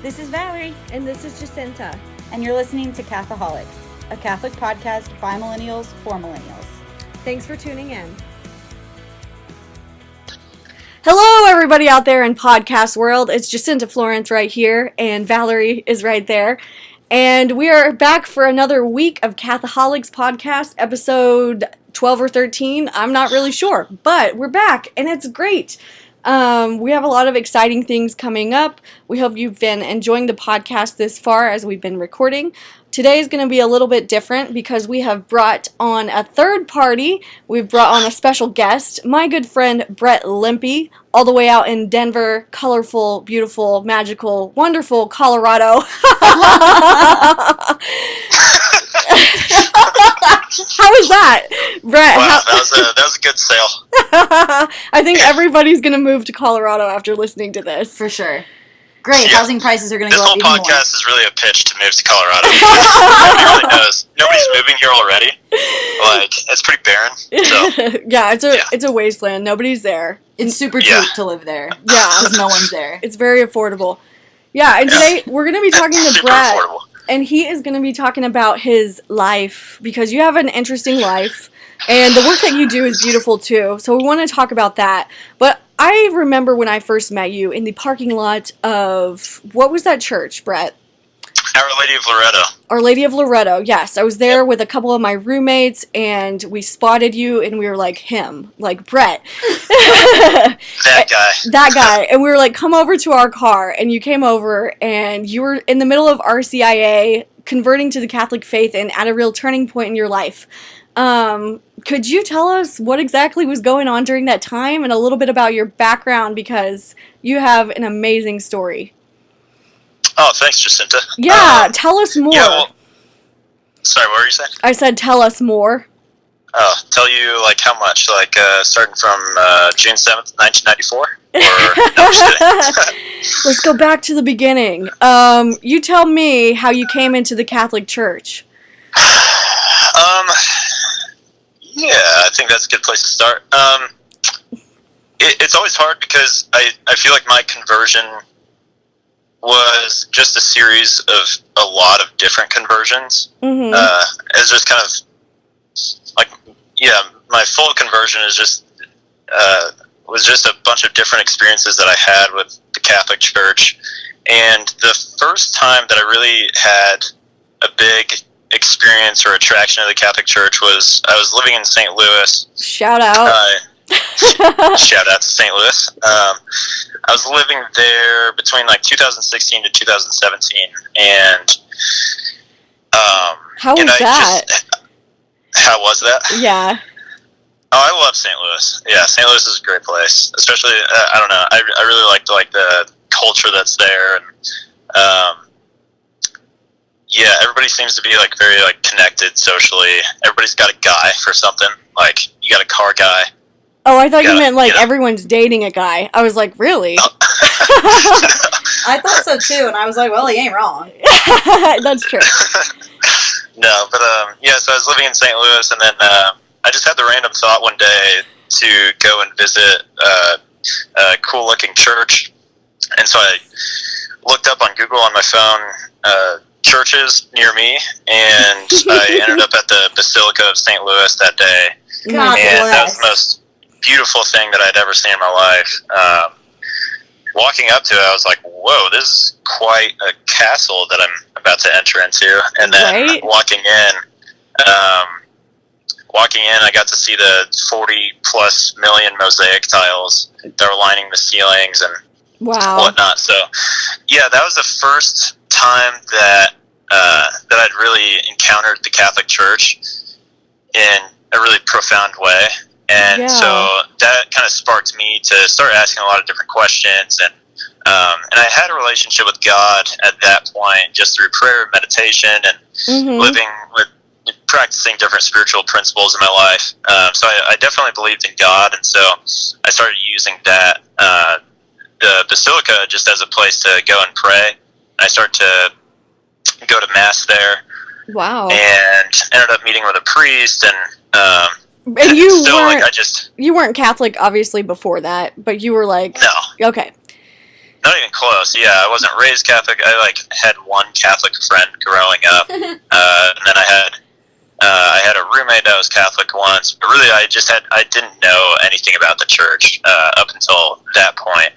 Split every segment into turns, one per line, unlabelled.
This is Valerie.
And this is Jacinta.
And you're listening to Catholics, a Catholic podcast by millennials for millennials.
Thanks for tuning in. Hello, everybody out there in podcast world. It's Jacinta Florence right here, and Valerie is right there. And we are back for another week of Catholics podcast, episode 12 or 13. I'm not really sure, but we're back, and it's great. We have a lot of exciting things coming up. We hope you've been enjoying the podcast this far as we've been recording. Today is going to be a little bit different because we have brought on a third party. We've brought on a special guest, my good friend Brett Limpy, all the way out in Denver, colorful, beautiful, magical, wonderful Colorado. How was that, Brett?
Wow, that was a good sale.
I think everybody's going to move to Colorado after listening to this.
For sure. Great,
Yeah.
Housing prices are going to go up even
This whole
more.
podcast is really a pitch to move to Colorado. Nobody really knows. Nobody's moving here already. Like, it's pretty barren. So,
Yeah, it's a wasteland. Nobody's there.
It's super
Yeah.
cheap to live there.
Yeah.
Because no one's there.
It's very affordable. Yeah, and today we're going to be talking to
super
Brett,
affordable.
and he is going to be talking about his life, because you have an interesting life, and the work that you do is beautiful too, so we want to talk about that. But I remember when I first met you in the parking lot of, what was that church, Brett?
Our Lady of Loretto.
Our Lady of Loretto, yes. I was there with a couple of my roommates, and we spotted you, and we were like, Brett.
That guy.
That guy. And we were like, come over to our car. And you came over, and you were in the middle of RCIA, converting to the Catholic faith, and at a real turning point in your life. Could you tell us what exactly was going on during that time, and a little bit about your background, because you have an amazing story?
Oh, thanks, Jacinta.
Yeah, tell us more.
Yeah, well, sorry, what were you saying?
I said tell us more.
Oh, tell you, like, how much? Like, starting from June 7th, 1994? Or, no, I'm just kidding.
Let's go back to the beginning. You tell me how you came into the Catholic Church.
Yeah, I think that's a good place to start. It's always hard because I feel like my conversion was just a series of a lot of different conversions.
Mm-hmm.
It's just kind of like, yeah, my full conversion is just was just a bunch of different experiences that I had with the Catholic Church. And the first time that I really had a big experience or attraction to the Catholic Church was I was living in St. Louis.
Shout out.
Shout out to St. Louis. I was living there between like 2016 to 2017, and
How was that?
How was that?
Yeah.
Oh, I love St. Louis. Yeah, St. Louis is a great place. Especially, I don't know. I really liked like the culture that's there, and yeah, everybody seems to be like very like connected socially. Everybody's got a guy for something. Like you got a car guy.
Oh, I thought you meant like
you know.
everyone's dating a guy. I was like, really?
I thought so too, and I was like, well, he ain't wrong.
That's true.
No, but yeah. So I was living in St. Louis, and then I just had the random thought one day to go and visit a cool-looking church, and so I looked up on Google on my phone churches near me, and I ended up at the Basilica of St. Louis that day,
God
and that was
bless.
the most beautiful thing that I'd ever seen in my life. Walking up to it, I was like, whoa, this is quite a castle that I'm about to enter into. And then
Right?
walking in, I got to see the 40+ million mosaic tiles that were lining the ceilings and
Wow.
whatnot. So, yeah, that was the first time that I'd really encountered the Catholic Church in a really profound way. And
Yeah.
so that kind of sparked me to start asking a lot of different questions. And I had a relationship with God at that point just through prayer and meditation and
Mm-hmm.
living with practicing different spiritual principles in my life. So I definitely believed in God. And so I started using that, the Basilica, just as a place to go and pray. I started to go to Mass there.
Wow.
And ended up meeting with a priest, and
And you
still,
weren't
like, I just
you weren't Catholic obviously before that, but you were like
no.
okay.
Not even close. Yeah, I wasn't raised Catholic. I had one Catholic friend growing up, and then I had a roommate that was Catholic once. But really, I didn't know anything about the church up until that point.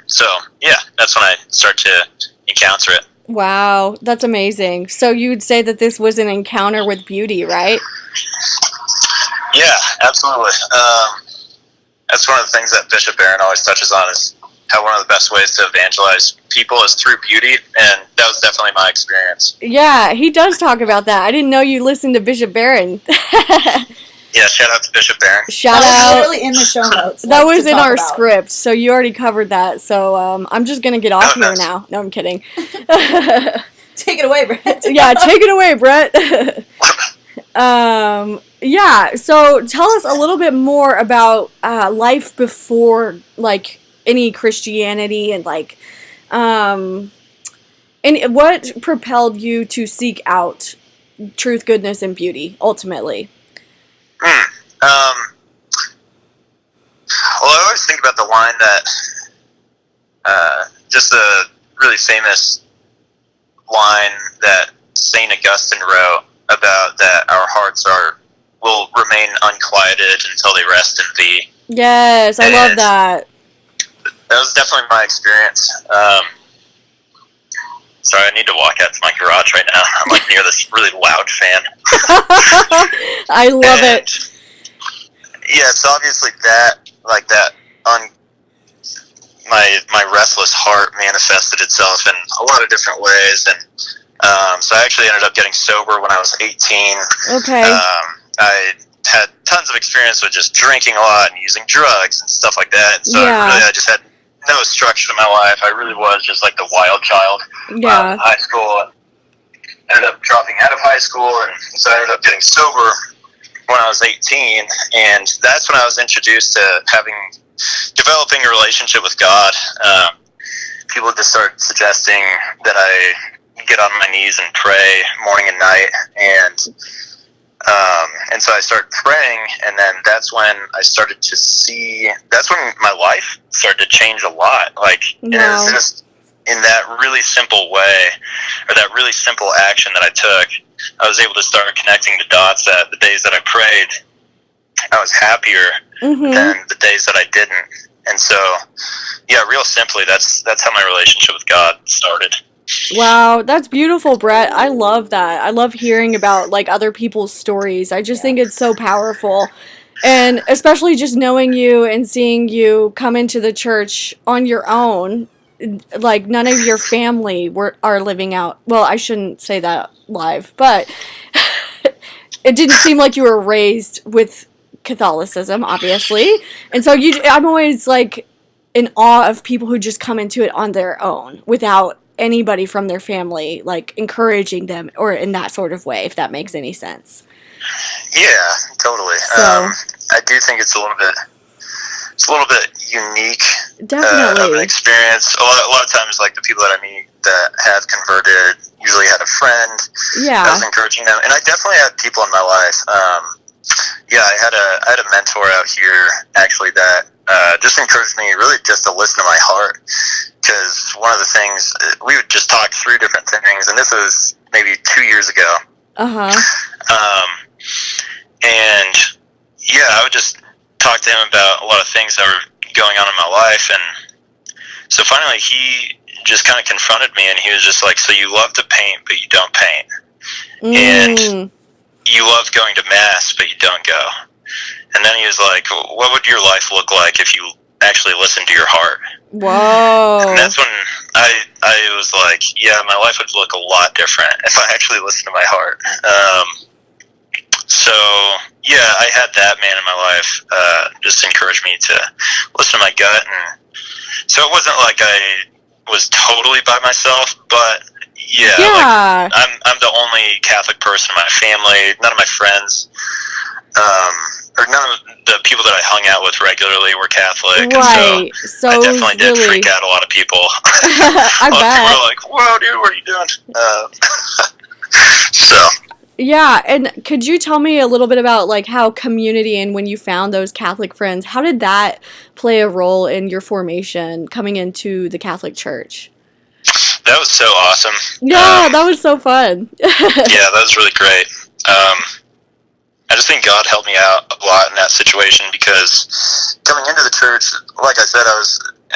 So yeah, that's when I started to encounter it.
Wow, that's amazing. So you'd say that this was an encounter with beauty, right?
Yeah, absolutely. That's one of the things that Bishop Barron always touches on, is how one of the best ways to evangelize people is through beauty, and that was definitely my experience.
Yeah, he does talk about that. I didn't know you listened to Bishop Barron.
Yeah, shout out to Bishop Barron.
Shout
that
out.
was literally in the show notes.
That was in our script, so you already covered that. So I'm just going to get off here
nice.
now. No, I'm kidding.
Take it away, Brett.
Yeah, take it away, Brett. Yeah, so tell us a little bit more about life before, like, any Christianity, and like, and what propelled you to seek out truth, goodness, and beauty ultimately?
Well, I always think about the line that just a really famous line that Saint Augustine wrote about that our hearts will remain unquieted until they rest in thee.
Yes, I love that.
That was definitely my experience. Sorry, I need to walk out to my garage right now. I'm like near this really loud fan.
I love it.
Yeah, so obviously my restless heart manifested itself in a lot of different ways, and so I actually ended up getting sober when I was 18.
Okay.
I had tons of experience with just drinking a lot and using drugs and stuff like that. And so I just had no structure to my life. I really was just like the wild child.
Yeah.
In high school, ended up dropping out of high school, and so I ended up getting sober when I was 18, and that's when I was introduced to developing a relationship with God. People just started suggesting that I get on my knees and pray morning and night, and so I started praying, and then that's when I started to see. That's when my life started to change a lot. Like, it was just in that really simple way, or that really simple action that I took, I was able to start connecting the dots that the days that I prayed, I was happier than the days that I didn't. And so, yeah, real simply, that's how my relationship with God started.
Wow, that's beautiful, Brett. I love that. I love hearing about, like, other people's stories. I just think it's so powerful. And especially just knowing you and seeing you come into the church on your own, like, none of your family are living out. Well, I shouldn't say that live, but it didn't seem like you were raised with Catholicism, obviously. And so I'm always, like, in awe of people who just come into it on their own without anybody from their family, like, encouraging them, or in that sort of way, if that makes any sense.
Yeah, totally.
So,
I do think it's a little bit unique
definitely.
Of an experience. A lot of times, like, the people that I meet that have converted usually had a friend that was encouraging them, and I definitely had people in my life. I had a mentor out here actually that just encouraged me really just to listen to my heart, because one of the things, we would just talk through different things, and this was maybe 2 years ago. And yeah, I would just talk to him about a lot of things that were going on in my life, and so finally he just kind of confronted me, and he was just like, so you love to paint, but you don't paint. And you love going to mass, but you don't go. And then he was like, what would your life look like if you actually listened to your heart?
Whoa.
And that's when I was like, yeah, my life would look a lot different if I actually listened to my heart. So, yeah, I had that man in my life just encourage me to listen to my gut. And so it wasn't like I was totally by myself, but yeah. Like, I'm the only Catholic person in my family. None of my friends, or none of the people that I hung out with regularly were Catholic.
Right.
So I definitely did freak out a lot of people.
I bet.
People were like, whoa, dude, what are you doing? So.
Yeah, and could you tell me a little bit about like how community and when you found those Catholic friends, how did that play a role in your formation coming into the Catholic Church?
That was so awesome.
Yeah, that was so fun.
Yeah, that was really great. I just think God helped me out a lot in that situation because coming into the church, like I said,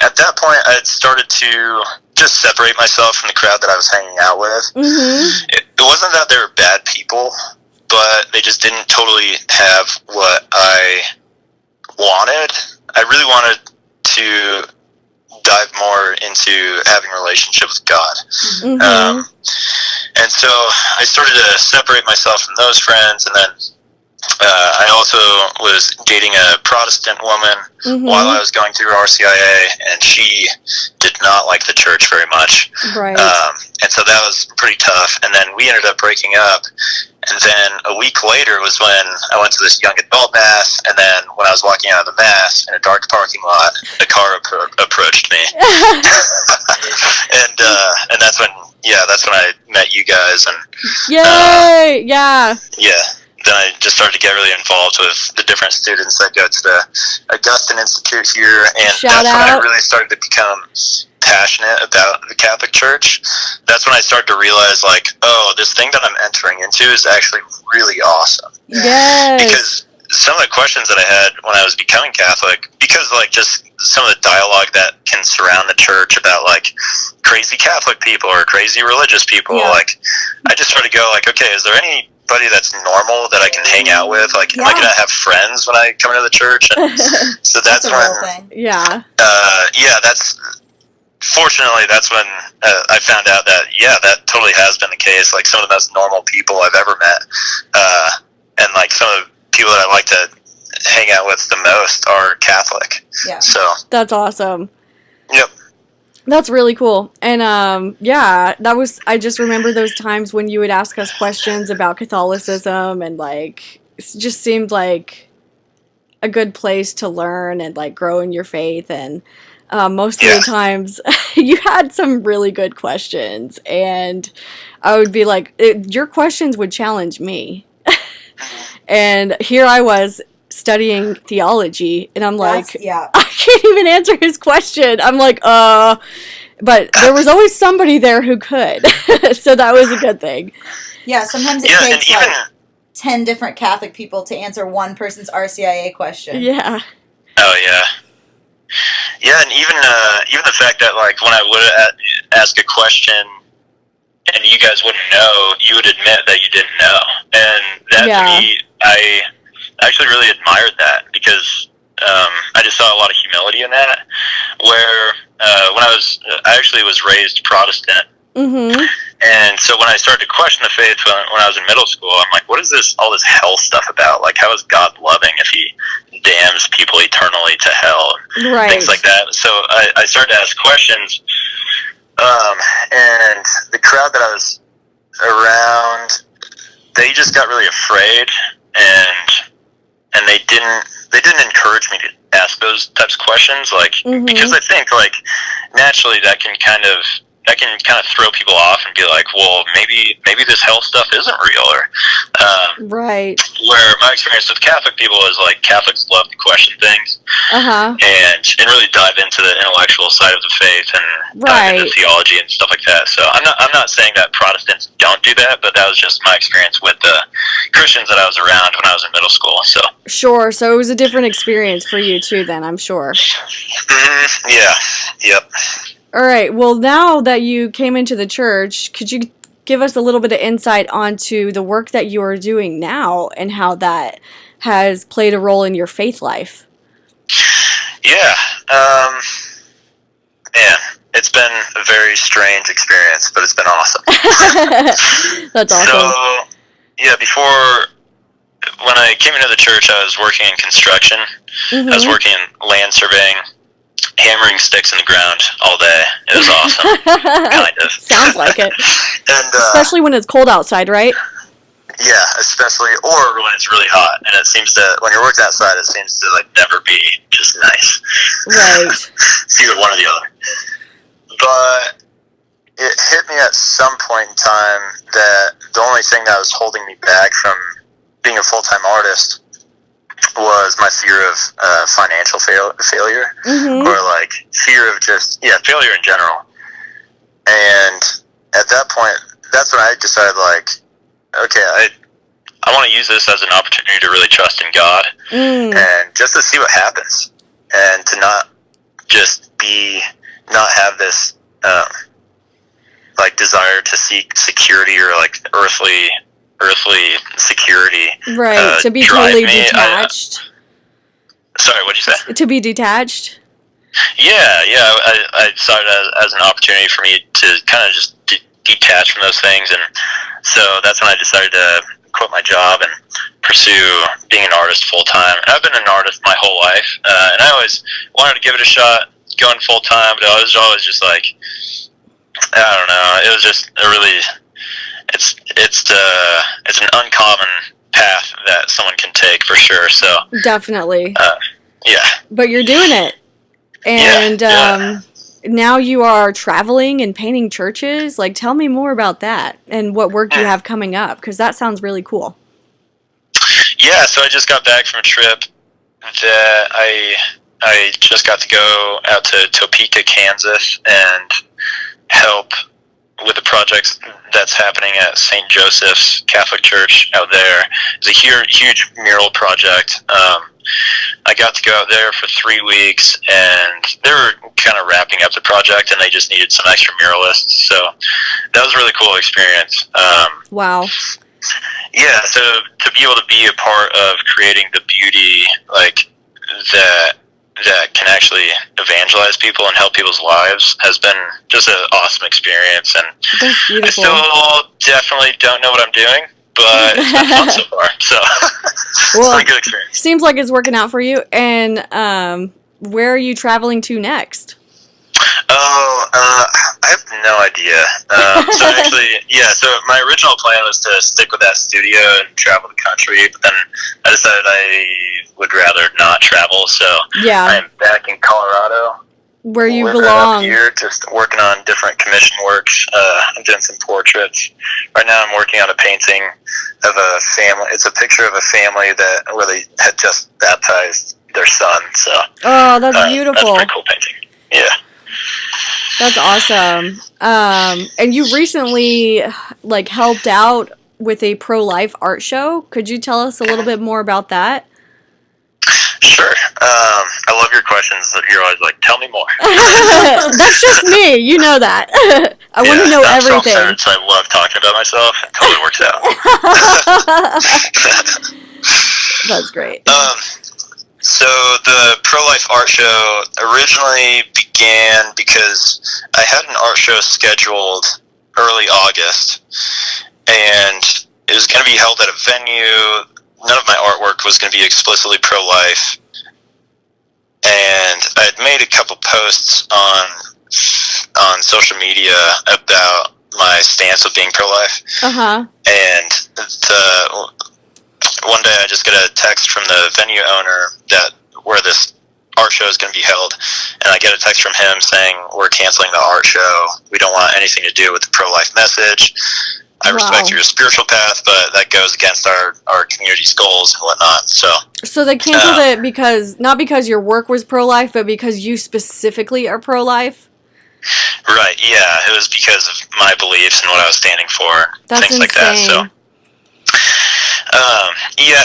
at that point I had started to just separate myself from the crowd that I was hanging out with.
Mm-hmm.
It wasn't that they were bad people, but they just didn't totally have what I wanted. I really wanted to dive more into having a relationship with God.
Mm-hmm.
And so I started to separate myself from those friends, and then I also was dating a Protestant woman while I was going through RCIA, and she did not like the church very much.
Right.
And so that was pretty tough. And then we ended up breaking up. And then a week later was when I went to this young adult mass, and then when I was walking out of the mass in a dark parking lot, a car approached me. And that's when I met you guys, and
Yay! Yeah.
then I just started to get really involved with the different students that go to the Augustine Institute here, and
Shout
that's when I
out.
really started to become passionate about the Catholic Church. That's when I started to realize, like, oh, this thing that I'm entering into is actually really awesome.
Yes.
Because some of the questions that I had when I was becoming Catholic, because like just some of the dialogue that can surround the church about like crazy Catholic people or crazy religious people, like I just started to go like, okay, is there anybody that's normal that I can hang out with? Like, am I gonna have friends when I come into the church? And so that's
a
when,
real thing.
Yeah.
Fortunately, that's when I found out that, that totally has been the case. Like, some of the most normal people I've ever met, and, like, some of the people that I like to hang out with the most are Catholic.
Yeah.
So.
That's awesome.
Yep.
That's really cool. And, I just remember those times when you would ask us questions about Catholicism, and, like, it just seemed like a good place to learn and, like, grow in your faith. And most of the times you had some really good questions, and I would be like, your questions would challenge me. And here I was studying theology, and I'm like, I can't even answer his question. I'm like, but there was always somebody there who could. So that was a good thing.
Yeah, sometimes it takes like 10 different Catholic people to answer one person's RCIA question.
Yeah.
Oh, yeah. Yeah, and even the fact that, like, when I would ask a question and you guys wouldn't know, you would admit that you didn't know. And that, to me, I actually really admired that, because I just saw a lot of humility in that, where when I actually was raised Protestant.
Mm-hmm.
And so when I started to question the faith when I was in middle school, I'm like, what is all this hell stuff about? Like, how is God loving if he damns people eternally to hell?
Right.
Things like that. So I started to ask questions, and the crowd that I was around, they just got really afraid, and they didn't encourage me to ask those types of questions, like, because I think, like, naturally that can kind of throw people off and be like, well, maybe this hell stuff isn't real, or
right.
Where my experience with Catholic people is, like, Catholics love to question things, and really dive into the intellectual side of the faith and dive into theology and stuff like that. So I'm not saying that Protestants don't do that, but that was just my experience with the Christians that I was around when I was in middle school. So
sure. So it was a different experience for you too, then, I'm sure.
Yeah. Yep.
All right. Well, now that you came into the church, could you give us a little bit of insight onto the work that you are doing now and how that has played a role in your faith life?
Yeah. Man, it's been a very strange experience, but it's been awesome.
That's awesome.
So, yeah, when I came into the church, I was working in construction. I was working in land surveying, hammering sticks in the ground all day. It was awesome. Kind of.
Sounds like it.
And
especially when it's cold outside, right?
Yeah, especially, or when it's really hot. And it seems to, when you're working outside, it seems to, like, never be just nice.
Right.
It's either one or the other. But hit me at some point in time that the only thing that was holding me back from being a full-time artist was my fear of financial failure, or like fear of just failure in general. And at that point, that's when I decided, like, okay, I want to use this as an opportunity to really trust in God, and just to see what happens, and to not have this like desire to seek security or like earthly security,
right? To be totally detached.
Sorry, what'd you say?
To be detached.
Yeah. I saw it as an opportunity for me to kind of just detach from those things, and so that's when I decided to quit my job and pursue being an artist full time. And I've been an artist my whole life, and I always wanted to give it a shot, going full time, but I was always just like, I don't know. It was just a really, it's an uncommon path that someone can take for sure. So
definitely,
yeah.
But you're doing it, and now you are traveling and painting churches. Like, tell me more about that and what work you have coming up, because that sounds really cool.
Yeah, so I just got back from a trip that I just got to go out to Topeka, Kansas, and help with the project that's happening at St. Joseph's Catholic Church out there. It's a huge mural project. I got to go out there for 3 weeks, and they were kind of wrapping up the project, and they just needed some extra muralists. So that was a really cool experience.
Wow.
Yeah, so to be able to be a part of creating the beauty, like, that can actually evangelize people and help people's lives has been just an awesome experience. And
that's beautiful.
I still definitely don't know what I'm doing, but it's been fun so far. So
well,
it's a good experience.
Seems like it's working out for you. And where are you traveling to next?
I have no idea. So actually, so my original plan was to stick with that studio and travel the country, but then I decided I would rather not travel, so I'm back in Colorado.
Where you
belong. Right up here, just working on different commission works. I'm doing some portraits. Right now I'm working on a painting of a family. It's a picture of a family where they had just baptized their son, so.
Oh, that's beautiful.
That's a pretty cool painting. Yeah.
That's awesome. And you recently, like, helped out with a pro-life art show. Could you tell us a little bit more about that?
Sure. I love your questions. You're always like, tell me more.
That's just me. You know that. I want to know everything.
So I love talking about myself. It totally works out.
That's great.
So the pro-life art show originally began because I had an art show scheduled early August, and it was going to be held at a venue. None of my artwork was going to be explicitly pro-life, and I had made a couple posts on social media about my stance of being pro-life. And one day I just get a text from the venue owner where this art show is going to be held, and I get a text from him saying, we're canceling the art show. We don't want anything to do with the pro-life message. I respect your spiritual path, but that goes against our community's goals and whatnot. So
they canceled it not because your work was pro-life, but because you specifically are pro-life?
Right, yeah. It was because of my beliefs and what I was standing for.
That's
things
insane.
Like that. So,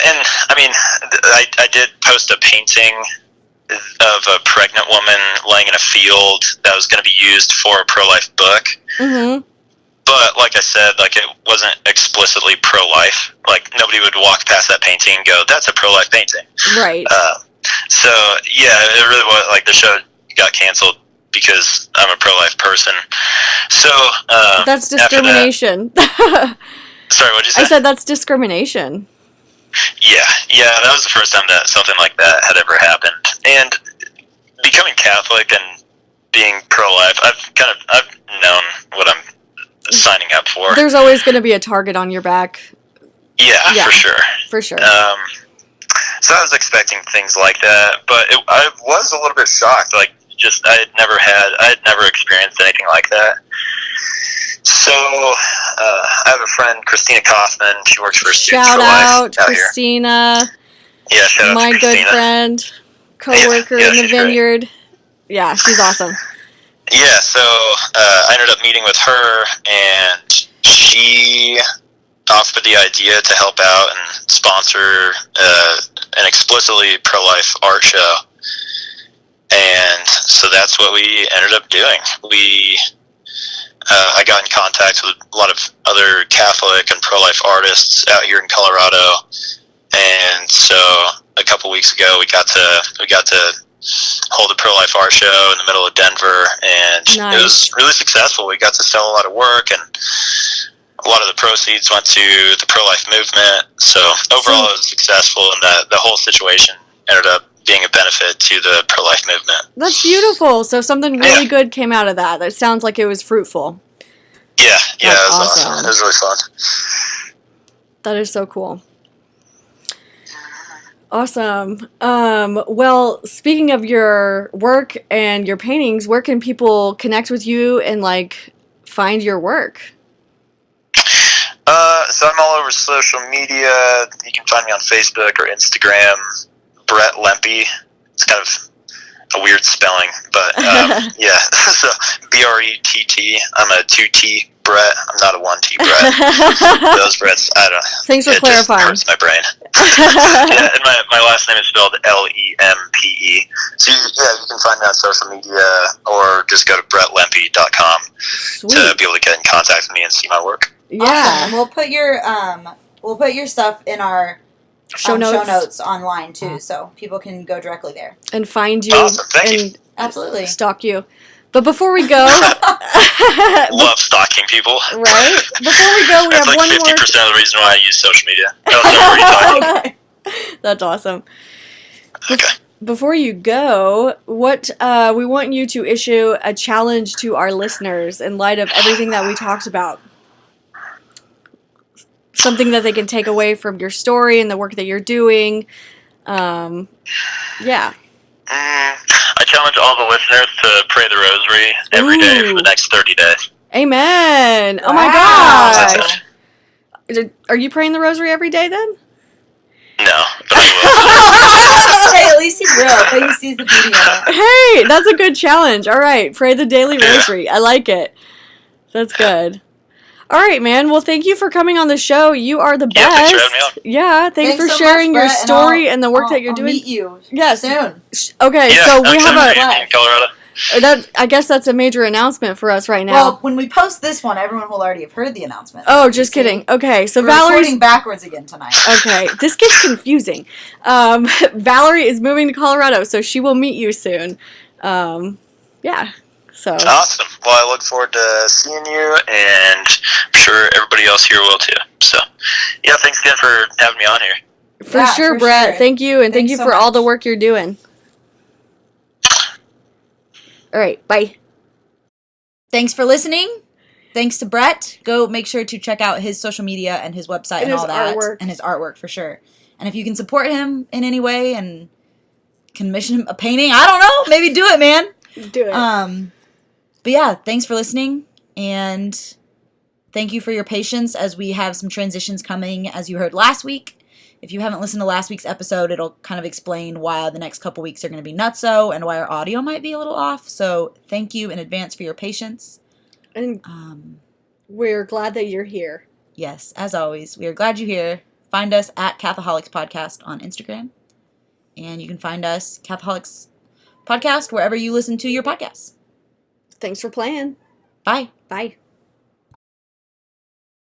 and I mean, I did post a painting of a pregnant woman laying in a field that was going to be used for a pro-life book. Mm-hmm. But like I said, like, it wasn't explicitly pro-life. Like, nobody would walk past that painting and go, that's a pro-life painting.
Right.
So, it really was, like, the show got canceled because I'm a pro-life person. So,
that's discrimination.
Sorry, what'd you say?
I said that's discrimination.
Yeah, that was the first time that something like that had ever happened. And becoming Catholic and being pro-life, I've known what I'm signing up for.
There's always going to be a target on your back.
Yeah, for sure.
For sure.
So I was expecting things like that, but I was a little bit shocked. Like, just I had never experienced anything like that. I have a friend, Christina Kaufman. She works for Students
Shout
for Life
out
out
Christina.
Here. Yeah, shout out
My
to
good
Christina.
friend, co-worker in the
she's great.
vineyard. Yeah, she's awesome.
Yeah, so I ended up meeting with her, and she offered the idea to help out and sponsor an explicitly pro-life art show. And so that's what we ended up doing. I got in contact with a lot of other Catholic and pro-life artists out here in Colorado, and so a couple weeks ago we got to hold a pro-life art show in the middle of Denver, and
Nice.
It was really successful. We got to sell a lot of work, and a lot of the proceeds went to the pro-life movement. So overall, it was successful, and the whole situation ended up being a benefit to the pro-life movement.
That's beautiful. So something really good came out of that. That sounds like it was fruitful.
Yeah, it was
awesome.
awesome. It was really fun.
That is so cool. Awesome. Well, speaking of your work and your paintings, where can people connect with you and find your work?
So I'm all over social media. You can find me on Facebook or Instagram, Brett Lempe. It's kind of a weird spelling, but yeah. So BRETT. I'm a 2T Brett. I'm not a 1T Brett. Those Bretts, I don't know.
Thanks for clarifying.
Just hurts my brain. Yeah, and my last name is spelled Lempe. So you can find me on social media or just go to brettlempe.com to be able to get in contact with me and see my work.
Yeah.
Awesome. And we'll put your stuff in our
Show notes
online too, so people can go directly there
and find you
Awesome. Thank you.
Absolutely
stalk you. But before we go,
love stalking people.
Right? Before we go, we
That's
have one
50%
more.
of the reason why I use social media. No, sorry, what are you talking?
Okay.
That's awesome.
Okay.
Before you go, we want you to issue a challenge to our listeners in light of everything that we talked about. Something that they can take away from your story and the work that you're doing. Yeah.
I challenge all the listeners to pray the rosary every day for the next 30 days.
Amen. Oh my
Wow.
gosh. Are you praying the rosary every day then?
No, but I
Hey, at least he's real, but he sees the beauty in it.
Hey, that's a good challenge. All right. Pray the daily rosary. I like it. That's good. All right, man. Well, thank you for coming on the show. You are the
Yeah,
best.
thanks for having me on.
Yeah, thanks for
so
sharing
much,
your
Brett, and
story and the work that you're
I'll
doing.
meet you
Yes.
soon.
Okay,
Yeah,
so we
I'm
have
in Colorado.
I guess that's a major announcement for us right now.
Well, when we post this one, everyone will already have heard the announcement.
Oh, just kidding. Okay, so
We're
Valerie's
recording backwards again tonight.
okay. This gets confusing. Valerie is moving to Colorado, so she will meet you soon. Yeah. So
Awesome. Well, I look forward to seeing you, and I'm sure everybody else here will too. So, yeah, thanks again for having me on here.
for
Yeah,
sure,
for
Brett.
sure.
Thank you, and thank
Thanks
you
so
for all
much.
the work you're doing. All right. Bye.
Thanks for listening. Thanks to Brett. Go make sure to check out his social media and his website and
his
all that.
artwork.
And his artwork for sure. And if you can support him in any way and commission him a painting, I don't know, maybe do it, man.
Do it.
But yeah, thanks for listening, and thank you for your patience as we have some transitions coming, as you heard last week. If you haven't listened to last week's episode, it'll kind of explain why the next couple weeks are going to be nutso and why our audio might be a little off. So thank you in advance for your patience.
And we're glad that you're here.
Yes, as always, we are glad you're here. Find us at Catholics Podcast on Instagram. And you can find us, Catholics Podcast, wherever you listen to your podcasts.
Thanks for playing.
Bye.
Bye.